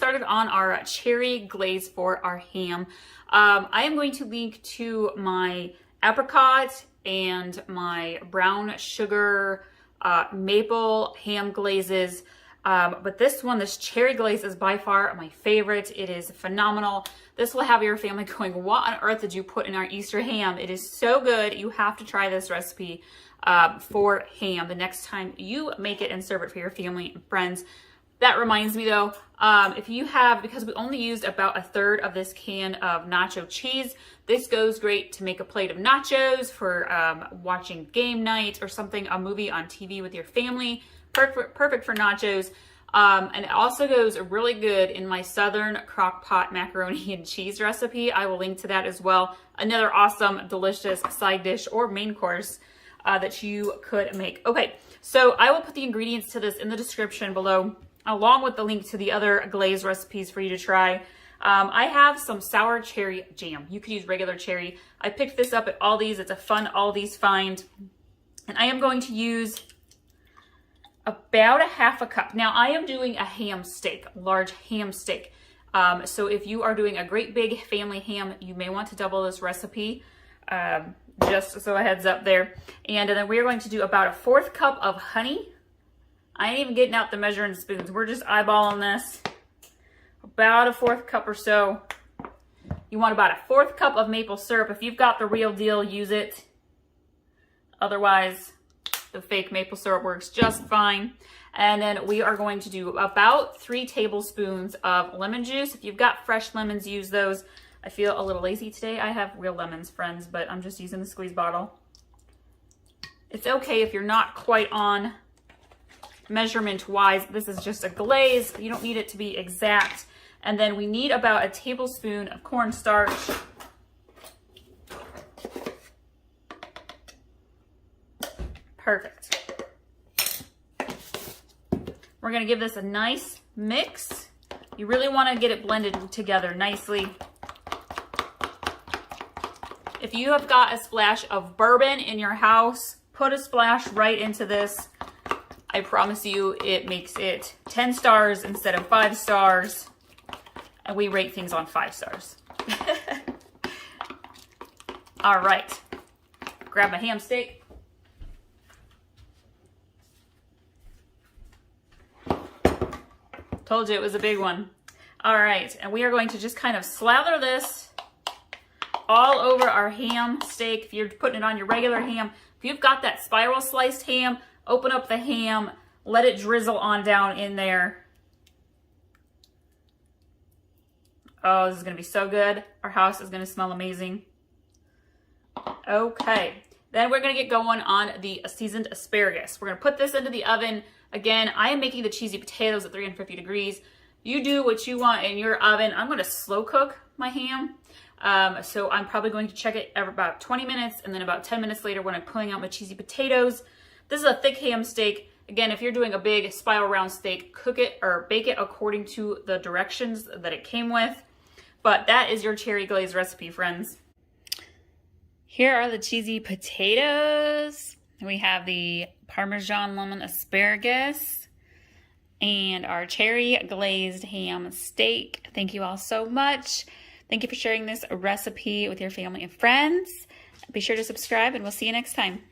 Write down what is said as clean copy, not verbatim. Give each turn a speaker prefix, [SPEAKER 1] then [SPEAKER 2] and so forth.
[SPEAKER 1] started on our cherry glaze for our ham. I am going to link to my apricot and my brown sugar maple ham glazes. But this cherry glaze is by far my favorite. It is phenomenal. This will have your family going, what on earth did you put in our Easter ham? It is so good. You have to try this recipe for ham the next time you make it and serve it for your family and friends. That reminds me though, if you have, because we only used about 1/3 of this can of nacho cheese, this goes great to make a plate of nachos for watching game night or something, a movie on TV with your family. Perfect for nachos. And it also goes really good in my Southern crock pot macaroni and cheese recipe. I will link to that as well. Another awesome, delicious side dish or main course that you could make. Okay, so I will put the ingredients to this in the description below, along with the link to the other glaze recipes for you to try. I have some sour cherry jam. You could use regular cherry. I picked this up at Aldi's. It's a fun Aldi's find. And I am going to use about 1/2 cup. Now I am doing a ham steak, large ham steak. So if you are doing a great big family ham, you may want to double this recipe. Just so a heads up there. And then we're going to do about 1/4 cup of honey. I ain't even getting out the measuring spoons. We're just eyeballing this. About 1/4 cup or so. You want about 1/4 cup of maple syrup. If you've got the real deal, use it. Otherwise, the fake maple syrup works just fine. And then we are going to do about 3 tablespoons of lemon juice. If you've got fresh lemons, use those. I feel a little lazy today. I have real lemons, friends, but I'm just using the squeeze bottle. It's okay if you're not quite on measurement wise. This is just a glaze. You don't need it to be exact. And then we need about 1 tablespoon of cornstarch. Perfect. We're going to give this a nice mix. You really want to get it blended together nicely. If you have got a splash of bourbon in your house, put a splash right into this. I promise you it makes it 10 stars instead of 5 stars. And we rate things on 5 stars. All right. Grab my ham steak. Told you it was a big one. All right. And we are going to just kind of slather this all over our ham steak. If you're putting it on your regular ham, if you've got that spiral sliced ham, open up the ham, let it drizzle on down in there. Oh, this is going to be so good. Our house is going to smell amazing. Okay, then we're going to get going on the seasoned asparagus. We're going to put this into the oven. Again, I am making the cheesy potatoes at 350 degrees. You do what you want in your oven. I'm going to slow cook my ham. So I'm probably going to check it every about 20 minutes, and then about 10 minutes later when I'm pulling out my cheesy potatoes. This is a thick ham steak. Again, if you're doing a big spiral round steak, cook it or bake it according to the directions that it came with. But that is your cherry glaze recipe, friends. Here are the cheesy potatoes. We have the Parmesan lemon asparagus and our cherry glazed ham steak. Thank you all so much. Thank you for sharing this recipe with your family and friends. Be sure to subscribe, and we'll see you next time.